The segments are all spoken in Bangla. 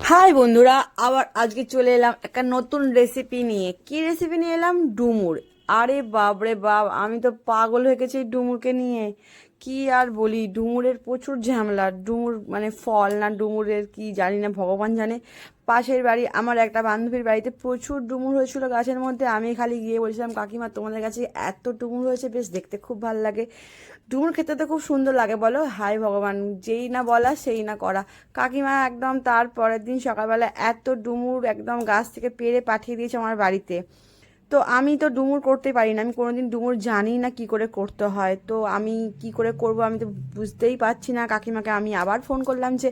হাই বন্ধুরা, আবার আজকে চলে এলাম একটা নতুন রেসিপি নিয়ে। কি রেসিপি নিয়ে এলাম? ডুমুর। আরে বাপরে বাপ, আমি তো পাগল হয়ে গেছি এই ডুমুরকে নিয়ে। কি আর বলি, ডুমুরের প্রচুর ঝামেলা। ডুমুর মানে ফল না ডুমুরের কি জানি না, ভগবান জানে। পাশের বাড়ি আমার একটা বান্ধবীর বাড়িতে প্রচুর ডুমুর হয়েছিল গাছের মধ্যে। আমি খালি গিয়ে বলছিলাম, কাকিমা তোমাদের কাছে এত ডুমুর হয়েছে, বেশ দেখতে খুব ভালো লাগে। ডুমুর খেতে তো খুব সুন্দর লাগে বলো। হাই ভগবান, যেই না বলা সেই না করা। কাকিমা একদম তার পরের দিন সকালবেলা এত ডুমুর একদম গাছ থেকে পেড়ে পাঠিয়ে দিয়েছে আমার বাড়িতে। তো আমি তো ডুমুর করতে পারি না, আমি কোনোদিন ডুমুর জানি না কি করে করতে হয়। তো আমি কি করে করব আমি তো বুঝতেই পারছি না। কাকিমাকে আমি আবার ফোন করলাম যে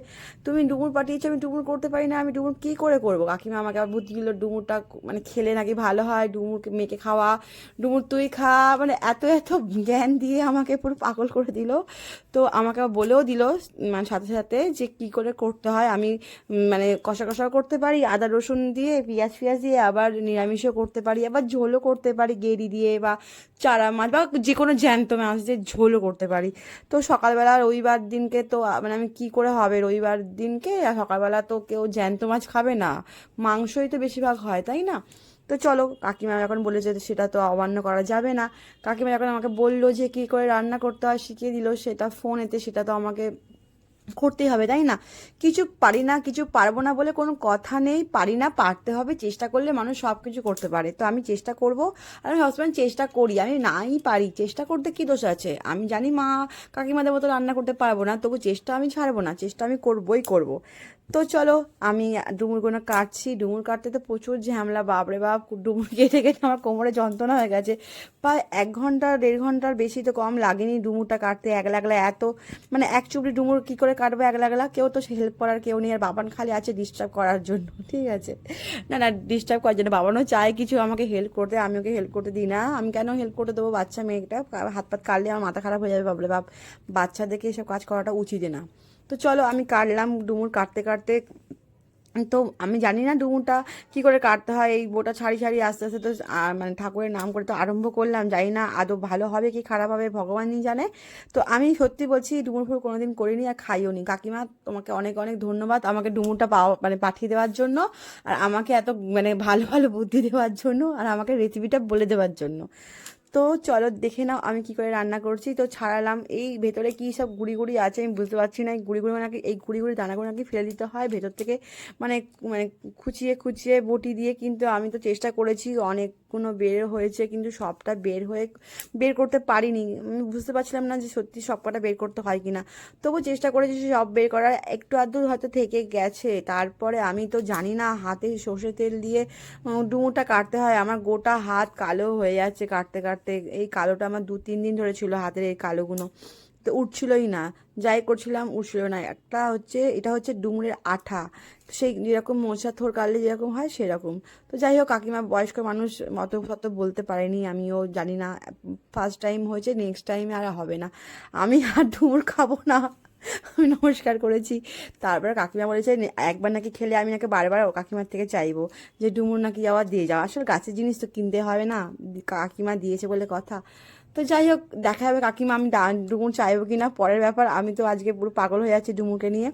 তুমি ডুমুর পাঠিয়েছো, আমি ডুমুর করতে পারি না, আমি ডুমুর কি করে করব। কাকিমা আমাকে আবার বুদ্ধি দিল, ডুমুরটা মানে খেলে নাকি ভালো হয়, ডুমুরকে মেখে খাওয়া, ডুমুর তুই খা। মানে এত এত জ্ঞান দিয়ে আমাকে পুরো পাগল করে দিল। তো আমাকে বলেও দিল মানে সাথে সাথে যে কি করে করতে হয়। আমি মানে কষা কষাও করতে পারি আদা রসুন দিয়ে, পেঁয়াজ ফিয়াজ দিয়ে, আবার নিরামিষও করতে পারি, আবার ঝোলও করতে পারি গেড়ি দিয়ে, বা চারা মাছ বা যে কোনো জ্যান্ত মাছ দিয়ে ঝোলও করতে পারি। তো সকালবেলা রবিবার দিনকে তো মানে আমি কি করে হবে, রবিবার দিনকে সকালবেলা তো কেউ জ্যান্ত মাছ খাবে না, মাংসই তো বেশিরভাগ হয়, তাই না? তো চলো, কাকিমা যখন বলেছে সেটা তো অমান্য করা যাবে না। কাকিমা যখন আমাকে বললো যে কী করে রান্না করতে হয় শিখিয়ে দিল সেটা ফোনেতে, সেটা তো আমাকে করতেই হবে, তাই না? কিছু পারি না, কিছু পারবো না বলে কোনো কথা নেই। পারি না, পারতে হবে। চেষ্টা করলে মানুষ সব কিছু করতে পারে। তো আমি চেষ্টা করব। আর আমি সবসময় চেষ্টা করি, আমি নাই পারি, চেষ্টা করতে কী দোষ আছে? আমি জানি মা কাকিমাদের মতো রান্না করতে পারবো না, তবু চেষ্টা আমি ছাড়বো না, চেষ্টা আমি করবই করব। তো চলো, আমি ডুমুরগুলো কাটছি। ডুমুর কাটতে তো প্রচুর ঝামেলা, বাপরে বাপ। ডুমুর কেটে কেটে আমার কোমরে যন্ত্রণা হয়ে গেছে। প্রায় 1 ঘন্টা 1.5 ঘন্টার বেশি তো কম লাগেনি ডুমুরটা কাটতে। একলা একলা এত মানে এক চুবড়ি ডুমুর কী করে কাটবো একলা একলা? কেউ তো হেল্প করার কেউ নেই, আর বাবান খালি আছে ডিস্টার্ব করার জন্য। ঠিক আছে, না না, ডিস্টার্ব করার জন্য বাবানও চায় কিছু আমাকে হেল্প করতে, আমি ওকে হেল্প করতে দিই না। আমি কেন হেল্প করতে দেবো? বাচ্চা মেয়েটা হাত পাত কাটলে আমার মাথা খারাপ হয়ে যাবে, বাবলে বাপ। বাচ্চাদেরকে এসব কাজ করাটা উচিত না। তো চলো, আমি কাটলাম ডুমুর। কাটতে কাটতে তো আমি জানি না ডুমুরটা কি করে কাটতে হয়। এই বোটা ছাড়ি ছাড়ি আস্তে আস্তে তো মানে ঠাকুরের নাম করে তো আরম্ভ করলাম, জানি না আদৌ ভালো হবে কি খারাপ হবে, ভগবানই জানে। তো আমি সত্যি বলছি, ডুমুর ফুল কোনোদিন করিনি আর খাইও নি। কাকিমা তোমাকে অনেক অনেক ধন্যবাদ আমাকে ডুমুরটা পাওয়া মানে পাঠিয়ে দেওয়ার জন্য, আর আমাকে এত মানে ভালো ভালো বুদ্ধি দেওয়ার জন্য, আর আমাকে রেসিপিটা বলে দেওয়ার জন্য। তো চলো দেখে নাও আমি কি করে রান্না করছি। তো ছাড়ালাম, এই ভেতরে কি সব গুঁড়ি গুঁড়ি আছে আমি বুঝতে পারছি না। এই গুঁড়ি গুঁড়ি নাকি, এই গুঁড়ি গুঁড়ি দানাগুলো নাকি ফেলে দিতে হয় ভেতর থেকে, মানে মানে খুঁচিয়ে খুঁচিয়ে বটি দিয়ে। কিন্তু আমি তো চেষ্টা করেছি, অনেকগুলো বের হয়েছে, কিন্তু সবটা বের করতে পারিনি। আমি বুঝতে পারছিলাম না যে সত্যি সবকটা বের করতে হয় কিনা। তবু চেষ্টা করেছি সব বের করার, একটু আধটু হয়তো থেকে গেছে। তারপরে আমি তো জানি না হাতে সর্ষে তেল দিয়ে ডুমুরটা কাটতে হয়। আমার গোটা হাত কালো হয়ে যাচ্ছে কাটতে কাটতে। এই কালোটা আমার 2-3 দিন ধরে ছিল হাতের, এই কালোগুলো তো উঠছিলই না। যাই করছিলাম উঠছিল না। একটা হচ্ছে, এটা হচ্ছে ডুমুরের আঠা, সেই যেরকম মোচা থোর কাটলে যেরকম হয় সেরকম। তো যাই হোক, কাকিমা বয়স্ক মানুষ, মত ফত বলতে পারেনি, আমিও জানি না। ফার্স্ট টাইম হয়েছে, নেক্সট টাইমে আর হবে না। আমি আর ডুমুর খাবো না, আমি নমস্কার করেছি। তারপরে কাকিমা বলেছে একবার নাকি খেলে আমি নাকি বারবার ও কাকিমার থেকে চাইবো যে ডুমুর নাকি যাওয়া দিয়ে যাওয়া। আসলে গাছের জিনিস তো কিনতে হবে না, কাকিমা দিয়েছে বলে কথা। তো যাই হোক, দেখা যাবে কাকিমা আমি ডুমুর চাইবো কি না পরের ব্যাপার। আমি তো আজকে পুরো পাগল হয়ে যাচ্ছি ডুমুরকে নিয়ে।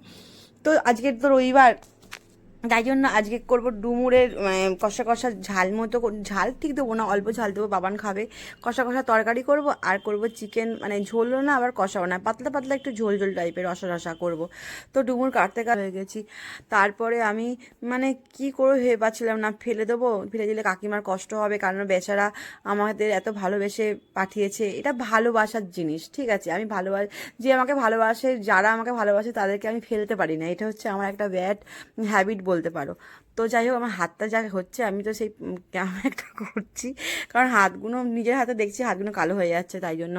তো আজকে তো রবিবার, তাই জন্য আজকে করবো ডুমুরের কষা কষা ঝাল মতো ঝাল ঠিক দেবো না, অল্প ঝাল দেবো, বাবান খাবে। কষা কষা তরকারি করব, আর করব চিকেন, মানে ঝোলও না আবার কষাও না, পাতলা পাতলা একটু ঝোল ঝোল টাইপের রসা রসা করব। তো ডুমুর কাটতে কাটতে হয়ে গেছি। তারপরে আমি মানে কি করে ভেবে পাচ্ছিলাম না, ফেলে দেবো, ফেলে দিলে কাকিমার কষ্ট হবে, কারণ বেচারা আমাদের এত ভালোবেসে পাঠিয়েছে। এটা ভালোবাসার জিনিস, ঠিক আছে? আমি যে আমাকে ভালোবাসে, যারা আমাকে ভালোবাসে তাদেরকে আমি ফেলতে পারি না। এটা হচ্ছে আমার একটা ব্যাড হ্যাবিট বলতে পারো। তো যাই হোক, আমার হাতটা যা হচ্ছে, আমি তো সেই কেমন একটা করছি, কারণ হাতগুলো নিজের হাতে দেখছি হাতগুলো কালো হয়ে যাচ্ছে, তাই জন্য।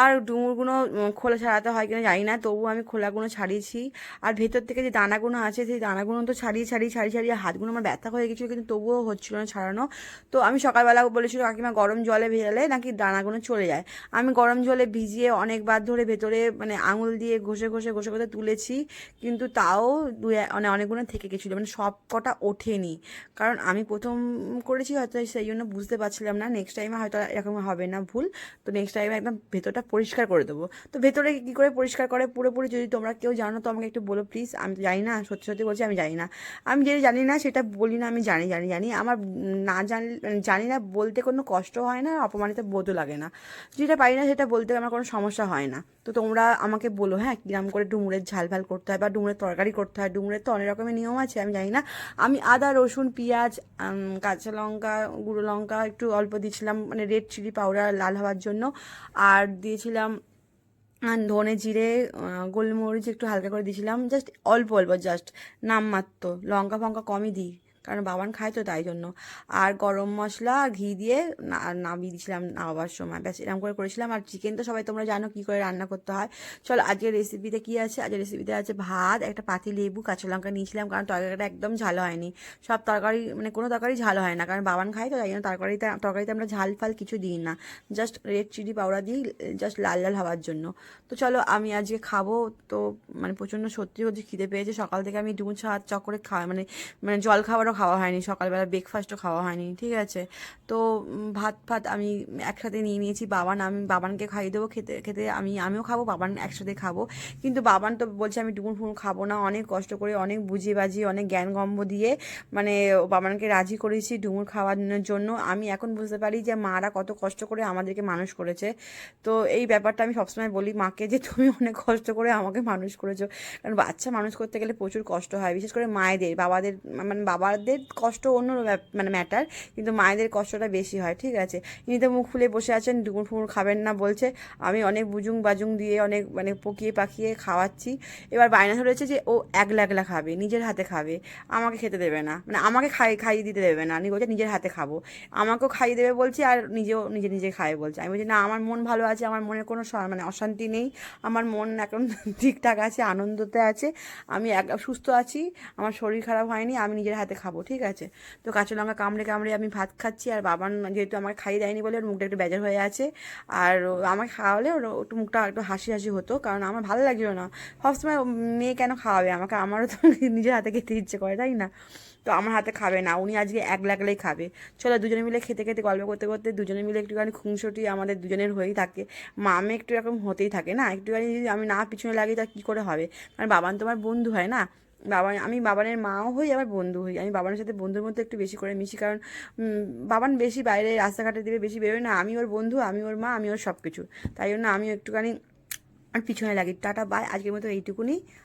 আর ডুমুরগুলো খোলা ছাড়াতে হয় কিনা জানি না, তবু আমি খোলাগুলো ছাড়িয়েছি। আর ভেতর থেকে যে দানাগুলো আছে সেই দানাগুলো তো ছাড়িয়ে হাতগুলো আমার ব্যথা হয়ে গেছিলো, কিন্তু তবুও হচ্ছিল না ছাড়ানো। তো আমি সকালবেলা বলেছিল কাকিমা গরম জলে ভেজালে নাকি দানাগুলো চলে যায়। আমি গরম জলে ভিজিয়ে অনেকবার ধরে ভেতরে মানে আঙুল দিয়ে ঘষে ঘষে ঘষে ঘষে তুলেছি, কিন্তু তাও মানে অনেকগুলো থেকে গেছিলো, মানে সব কটা ওঠেনি, কারণ আমি প্রথম করেছি হয়তো সেই জন্য বুঝতে পারছিলাম না। নেক্সট টাইমে হয়তো এরকম হবে না ভুল। তো নেক্সট টাইমে একদম ভেতরটা পরিষ্কার করে দেবো। তো ভেতরে কী করে পরিষ্কার করে পুরোপুরি যদি তোমরা কেউ জানো তো আমাকে একটু বলো প্লিজ। আমি তো জানি না, সত্যি সত্যি বলছি আমি জানি না। আমি যেটা জানি না সেটা বলি না, আমি জানি জানি জানি আমার না জানি না বলতে কোনো কষ্ট হয় না, অপমানিত বোধও লাগে না। যেটা পারি না সেটা বলতে আমার কোনো সমস্যা হয় না। তো তোমরা আমাকে বলো হ্যাঁ কিরম করে ডুমুরের ঝাল ভাল করতে হয় বা ডুমুরের তরকারি করতে হয়। ডুমুরের তো অনেক রকমের নিয়ম আছে, আমি জানি না। আমি আদা রসুন পেঁয়াজ কাঁচা লঙ্কা গুঁড়ো লঙ্কা একটু অল্প দিয়েছিলাম, মানে রেড চিলি পাউডার লাল হওয়ার জন্য। আর দিয়েছিলাম ধনে জিরে গোলমরিচ একটু হালকা করে দিয়েছিলাম, জাস্ট অল্প অল্প, জাস্ট নামমাত্র। লঙ্কা ফঙ্কা কমই দিই কারণ বাবান খায় তো তাই জন্য। আর গরম মশলা আর ঘি দিয়ে নামিয়ে দিয়েছিলাম নামাবার সময়, ব্যাস এরকম করে করেছিলাম। আর চিকেন তো সবাই তোমরা জানো কী করে রান্না করতে হয়। চলো আজকের রেসিপিতে কী আছে। আজকের রেসিপিতে আছে ভাত, একটা পাতি লেবু, কাঁচা লঙ্কা নিয়েছিলাম কারণ তরকারিটা একদম ঝাল হয়নি। সব তরকারি মানে কোনো তরকারি ঝাল হয় না কারণ বাবান খায় তো তাই জন্য তরকারিতে আমরা ঝাল ফাল কিছু দিই না, জাস্ট রেড চিলি পাউডার দিই, জাস্ট লাল লাল হওয়ার জন্য। তো চলো আমি আজকে খাবো। তো মানে প্রচণ্ড সত্যি হচ্ছে খিদে পেয়েছে, সকাল থেকে আমি দুধ চা চক্করে খাওয়া মানে মানে জল খাবারও খাওয়া হয়নি, সকালবেলা ব্রেকফাস্টও খাওয়া হয়নি, ঠিক আছে। তো ভাত ফাত আমি একসাথে নিয়ে নিয়েছি। আমি বাবানকে খাইয়ে দেবো, খেতে খেতে আমিও খাবো, বাবান একসাথে খাবো। কিন্তু বাবান তো বলছে আমি ডুমুর ফুমুর খাবো না। অনেক কষ্ট করে অনেক বুঝিয়ে বাজিয়ে অনেক জ্ঞান গম্য দিয়ে মানে বাবানকে রাজি করেছি ডুমুর খাওয়ানোর জন্য। আমি এখন বুঝতে পারি যে মারা কত কষ্ট করে আমাদেরকে মানুষ করেছে। তো এই ব্যাপারটা আমি সবসময় বলি মাকে যে তুমি অনেক কষ্ট করে আমাকে মানুষ করেছো, কারণ বাচ্চা মানুষ করতে গেলে প্রচুর কষ্ট হয়, বিশেষ করে মায়েদের। মানে বাবাদের কষ্ট অন্য মানে ম্যাটার, কিন্তু মায়েদের কষ্টটা বেশি হয়, ঠিক আছে। ইনি তো মুখ ফুলে বসে আছেন, ডুমুর ফুমুর খাবেন না বলছে। আমি অনেক বুজুং বাজুং দিয়ে অনেক মানে পকিয়ে পাকিয়ে খাওয়াচ্ছি। এবার বায়না ধরেছে যে ও একলা একলা খাবে, নিজের হাতে খাবে, আমাকে খেতে দেবে না, মানে আমাকে খাইয়ে দিতে দেবে না। বলছে নিজের হাতে খাবো, আমাকেও খাইয়ে দেবে বলছে আর নিজেও নিজে নিজে খাবে বলছে। আমি বলছি না, আমার মন ভালো আছে, আমার মনে কোনো মানে অশান্তি নেই, আমার মন এখন ঠিকঠাক আছে, আনন্দতে আছে, আমি সুস্থ আছি, আমার শরীর খারাপ হয়নি, আমি নিজের হাতে খাবো, ঠিক আছে। তো কাঁচা লঙ্কা কামড়ে কামড়ে আমি ভাত খাচ্ছি। আর বাবান যেহেতু আমাকে খাইয়ে দেয়নি বলে ওর মুখটা একটু বেজার হয়ে আছে। আর আমাকে খাওয়ালে ওর একটু মুখটা একটু হাসি হাসি হতো, কারণ আমার ভালো লাগছিল না। সবসময় মেয়ে কেন খাওয়াবে আমাকে, আমারও তো নিজের হাতে খেতে ইচ্ছে করে, তাই না। তো আমার হাতে খাবে না, উনি আজকে একলা একলাই খাবে। চলো দুজনে মিলে খেতে খেতে গল্প করতে করতে দুজনে মিলে একটুখানি খুনসুটি আমাদের দুজনের হয়েই থাকে। আমি একটু এরকম হতেই থাকে না, একটুখানি যদি আমি না পিছনে লাগি তা কী করে হবে। কারণ বাবান তো আমার বন্ধু হয় না, আমি বাবানের মাও হই আবার বন্ধু হই। আমি বাবানের সাথে বন্ধুর মধ্যে একটু বেশি করে মিশি, কারণ বাবান বেশি বাইরে রাস্তাঘাটে দিকে বেশি বেরোয় না। আমি ওর বন্ধু, আমি ওর মা, আমি ওর সব কিছু, তাই জন্য আমিও একটুখানি আর পিছনে লাগি। টাটা বাই, আজকের মতো এইটুকুনি।